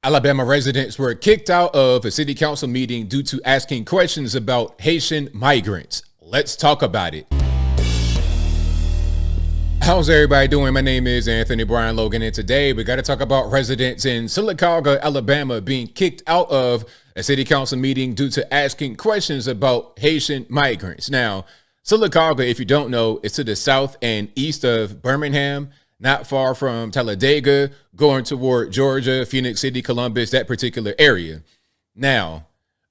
Alabama residents were kicked out of a city council meeting due to asking questions about Haitian migrants. Let's talk about it. How's everybody doing? My name is Anthony Brian Logan, and today we got to talk about residents in Sylacauga, Alabama being kicked out of a city council meeting due to asking questions about Haitian migrants. Now, Sylacauga, if you don't know, is to the south and east of Birmingham, not far from Talladega, going toward Georgia, Phoenix City, Columbus, that particular area. Now,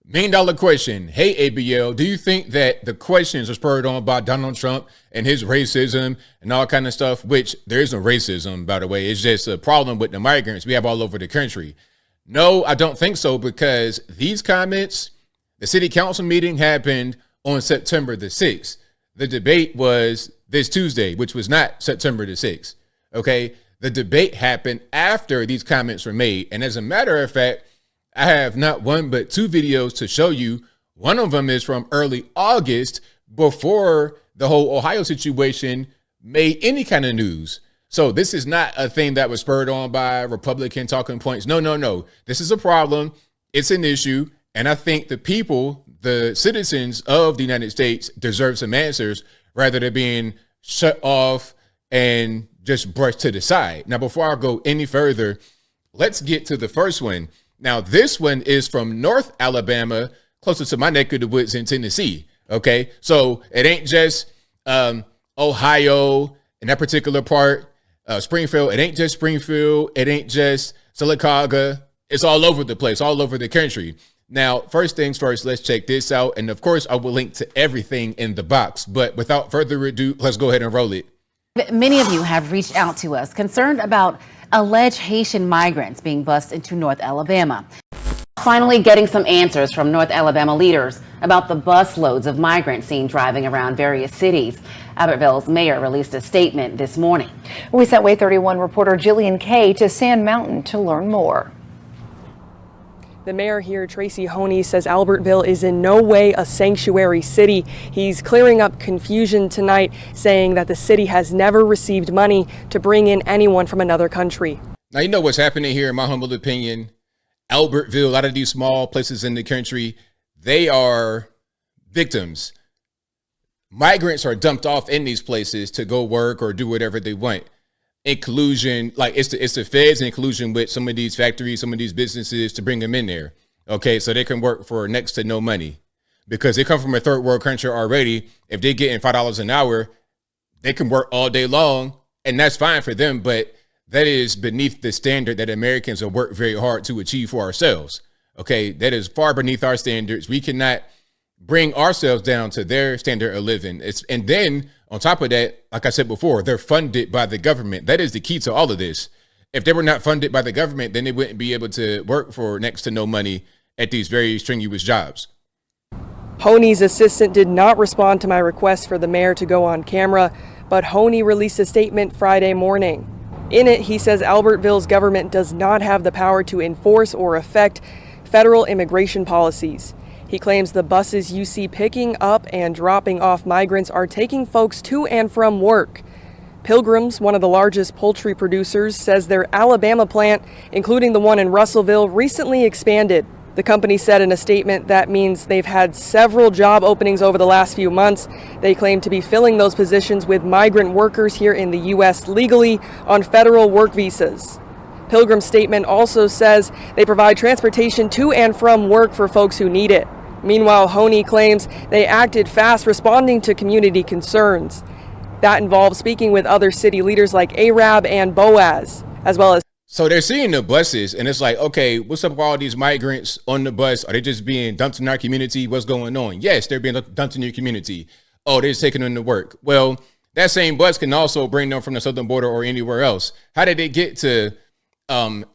$1 million question. Hey, ABL, do you think that the questions are spurred on by Donald Trump and his racism and all kind of stuff, which there is no racism, by the way. It's just a problem with the migrants we have all over the country. No, I don't think so, because these comments, the city council meeting happened on September the 6th. The debate was this Tuesday, which was not September the 6th. Okay, the debate happened after these comments were made. And as a matter of fact, I have not one but two videos to show you. One of them is from early August, before the whole Ohio situation made any kind of news. So this is not a thing that was spurred on by Republican talking points. No. This is a problem. It's an issue. And I think the people, the citizens of the United States, deserve some answers rather than being shut off and just brushed to the side. Now, before I go any further, let's get to the first one. Now, this one is from North Alabama, closer to my neck of the woods in Tennessee. Okay, so it ain't just Ohio in that particular part, Springfield. It ain't just Springfield. It ain't just Sylacauga. It's all over the place, all over the country. Now, first things first, let's check this out. And of course, I will link to everything in the box. But without further ado, let's go ahead and roll it. Many of you have reached out to us concerned about alleged Haitian migrants being bused into North Alabama. Finally getting some answers from North Alabama leaders about the busloads of migrants seen driving around various cities. Albertville's mayor released a statement this morning. We sent Way 31 reporter Jillian Kay to Sand Mountain to learn more. The mayor here, Tracy Honey, says Albertville is in no way a sanctuary city. He's clearing up confusion tonight, saying that the city has never received money to bring in anyone from another country. Now, you know what's happening here, in my humble opinion. Albertville, a lot of these small places in the country, they are victims. Migrants are dumped off in these places to go work or do whatever they want. Inclusion, like it's the feds in collusion with some of these factories, some of these businesses to bring them in there. Okay, so they can work for next to no money because they come from a third world country already. If they're getting $5 an hour, they can work all day long, and that's fine for them. But that is beneath the standard that Americans have worked very hard to achieve for ourselves. Okay, that is far beneath our standards. We cannot bring ourselves down to their standard of living. And then on top of that, like I said before, they're funded by the government. That is the key to all of this. If they were not funded by the government, then they wouldn't be able to work for next to no money at these very strenuous jobs. Honey's assistant did not respond to my request for the mayor to go on camera, but Honey released a statement Friday morning. In it, he says Albertville's government does not have the power to enforce or affect federal immigration policies. He claims the buses you see picking up and dropping off migrants are taking folks to and from work. Pilgrims, one of the largest poultry producers, says their Alabama plant, including the one in Russellville, recently expanded. The company said in a statement that means they've had several job openings over the last few months. They claim to be filling those positions with migrant workers here in the U.S. legally on federal work visas. Pilgrim's statement also says they provide transportation to and from work for folks who need it. Meanwhile, Honey claims they acted fast responding to community concerns. That involves speaking with other city leaders like Arab and Boaz, as well as. So they're seeing the buses and it's like, okay, what's up with all these migrants on the bus? Are they just being dumped in our community? What's going on? Yes, they're being dumped in your community. Oh, they're just taking them to work. Well, that same bus can also bring them from the southern border or anywhere else. How did they get to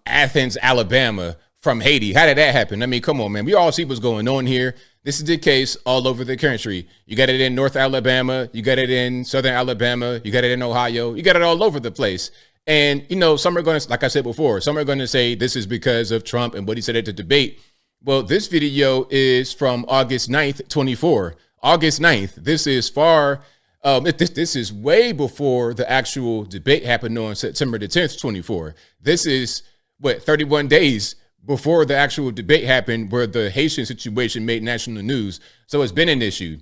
Athens, Alabama from Haiti? How did that happen? I mean, come on, man. We all see what's going on here. This is the case all over the country. You got it in North Alabama. You got it in Southern Alabama. You got it in Ohio. You got it all over the place. And, you know, some are going to, like I said before, some are going to say this is because of Trump and what he said at the debate. Well, this video is from August 9th, 24. August 9th. This is this is way before the actual debate happened on September the 10th, 24. This is, 31 days before the actual debate happened where the Haitian situation made national news. So it's been an issue.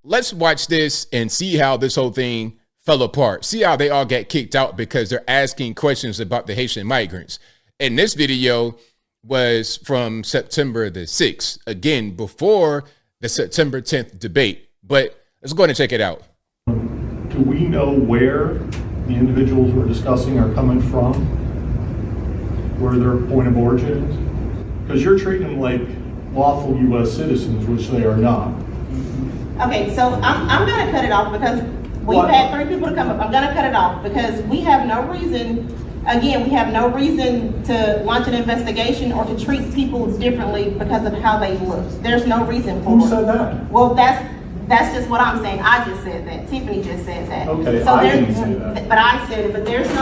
Let's watch this and see how this whole thing fell apart. See how they all got kicked out because they're asking questions about the Haitian migrants. And this video was from September the 6th, again, before the September 10th debate. But let's go ahead and check it out. Do we know where the individuals we're discussing are coming from? Where their point of origin is? Because you're treating them like lawful U.S. citizens, which they are not. Okay, so I'm going to cut it off because we've had 3 people to come up. I'm going to cut it off because we have no reason, again, we have no reason to launch an investigation or to treat people differently because of how they look. There's no reason for it. Who said that? Well, that's just what I'm saying. I just said that. Tiffany just said that. Okay, so I didn't say that. But I said it. But there's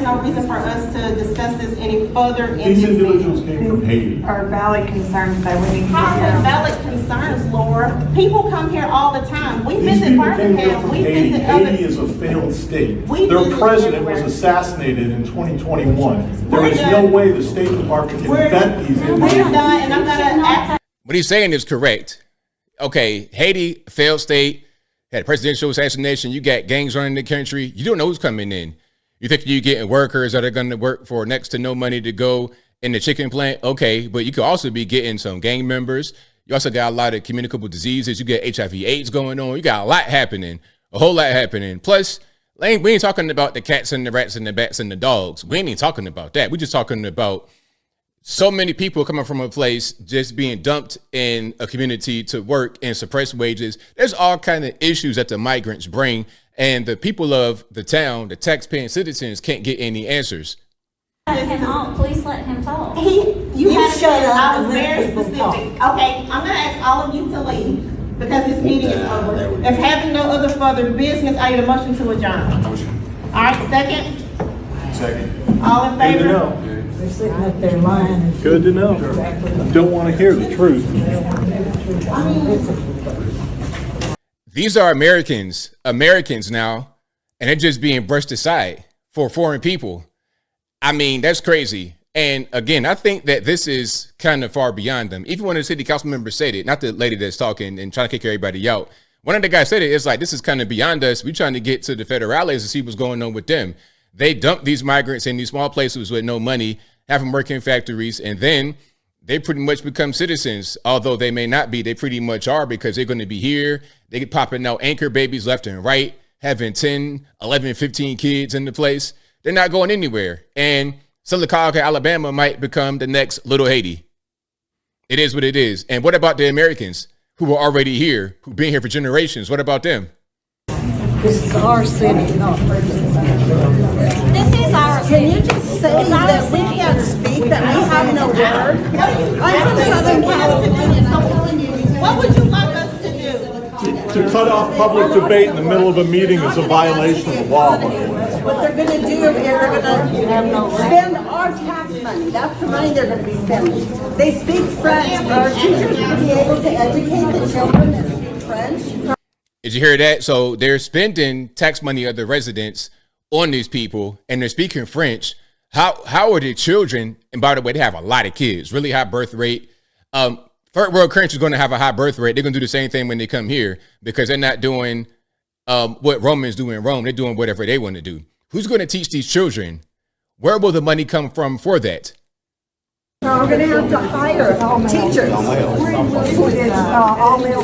no reason for us to discuss this any further. These individuals came from Haiti. Are valid concerns that we need to How are know. valid concerns, Laura? People come here all the time. We These visit people came here Birmingham. from We Haiti. visit Haiti other. is a failed state. We Their visit president was everywhere. assassinated in 2021. There We're is done. no way the State Department can vet these We're individuals. done, and I'm gonna ask. What he's saying is correct. Okay, Haiti, failed state, had a presidential assassination. You got gangs running the country. You don't know who's coming in. You think you're getting workers that are going to work for next to no money to go in the chicken plant? Okay, but you could also be getting some gang members. You also got a lot of communicable diseases. You got HIV/AIDS going on. You got a lot happening, a whole lot happening. Plus, we ain't talking about the cats and the rats and the bats and the dogs. We ain't even talking about that. We're just talking about so many people coming from a place just being dumped in a community to work and suppress wages. There's all kind of issues that the migrants bring, and the people of the town, the taxpaying citizens, can't get any answers. Please let him talk. You had to shut say, up I and was let very people specific. talk. Okay, I'm gonna ask all of you to leave because this meeting is over. If having no other further business, I need a motion to adjourn. All right, second? Second. All in Good to favor? know. They're sitting up there lying. Good to know. Don't want to hear the truth. These are Americans now, and they're just being brushed aside for foreign people. I mean, that's crazy. And again, I think that this is kind of far beyond them. Even when the city council member said it, not the lady that's talking and trying to kick everybody out. One of the guys said it, it's like, this is kind of beyond us. We're trying to get to the federales to see what's going on with them. They dump these migrants in these small places with no money, have them work in factories, and then they pretty much become citizens. Although they may not be, they pretty much are because they're going to be here. They get popping out anchor babies left and right, having 10, 11, 15 kids in the place. They're not going anywhere. And Silicaca, Alabama might become the next little Haiti. It is what it is. And what about the Americans who are already here, who've been here for generations? What about them? This is our city, not This is our Can city. you just say that we can't speak, that we have no word? I'm from Southern California. What would you like us to do? To cut off public debate in the middle of a meeting is a violation of the law. What they're gonna do is they're gonna spend our tax money. That's the money they're gonna be spending. They speak French. Our teachers will be able to educate the children that speak French. Did you hear that? So they're spending tax money of the residents on these people, and they're speaking French. How are the children? And by the way, they have a lot of kids, really high birth rate. Third world countries are going to have a high birth rate. They're going to do the same thing when they come here because they're not doing what Romans do in Rome. They're doing whatever they want to do. Who's going to teach these children? Where will the money come from for that? We're gonna have to hire teachers. All male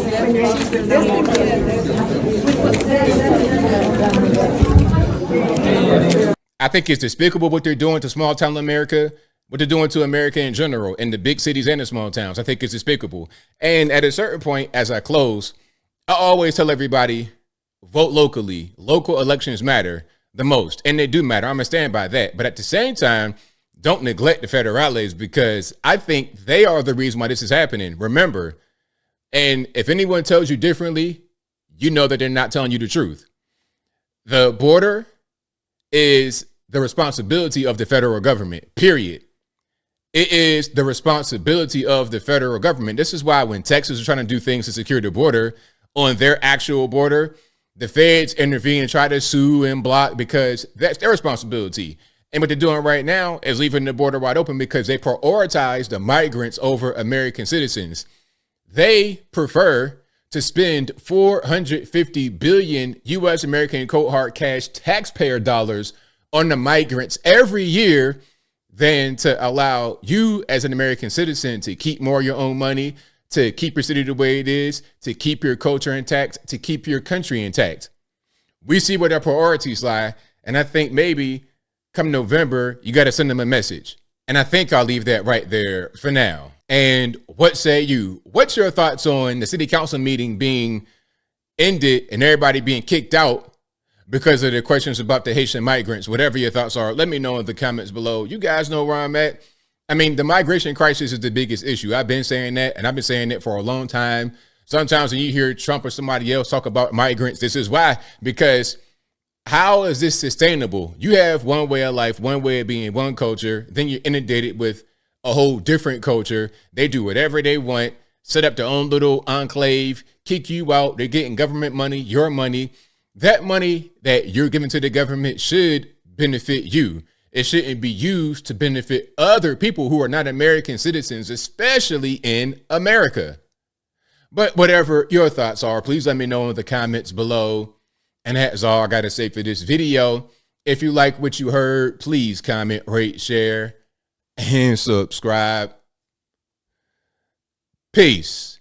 I think it's despicable what they're doing to small town America, what they're doing to America in general, in the big cities and the small towns. I think it's despicable. And at a certain point, as I close, I always tell everybody, vote locally. Local elections matter the most, and they do matter. I'm gonna stand by that. But at the same time, don't neglect the federales because I think they are the reason why this is happening. Remember, and if anyone tells you differently, you know that they're not telling you the truth. The border is the responsibility of the federal government, period. It is the responsibility of the federal government. This is why when Texas is trying to do things to secure the border on their actual border, the feds intervene and try to sue and block because that's their responsibility. And what they're doing right now is leaving the border wide open because they prioritize the migrants over American citizens. They prefer to spend 450 billion U.S. American cold hard cash taxpayer dollars on the migrants every year than to allow you as an American citizen to keep more of your own money, to keep your city the way it is, to keep your culture intact, to keep your country intact. We see where their priorities lie. And I think maybe come November, you got to send them a message. And I think I'll leave that right there for now. And what say you? What's your thoughts on the city council meeting being ended and everybody being kicked out because of the questions about the Haitian migrants? Whatever your thoughts are, let me know in the comments below. You guys know where I'm at. I mean, the migration crisis is the biggest issue. I've been saying that, and I've been saying it for a long time. Sometimes when you hear Trump or somebody else talk about migrants, this is why, because how is this sustainable? You have one way of life, one way of being, one culture, then you're inundated with a whole different culture. They do whatever they want, set up their own little enclave, kick you out. They're getting government money, your money. That money that you're giving to the government should benefit you. It shouldn't be used to benefit other people who are not American citizens, especially in America. But whatever your thoughts are, please let me know in the comments below. And that's all I got to say for this video. If you like what you heard, please comment, rate, share, and subscribe. Peace.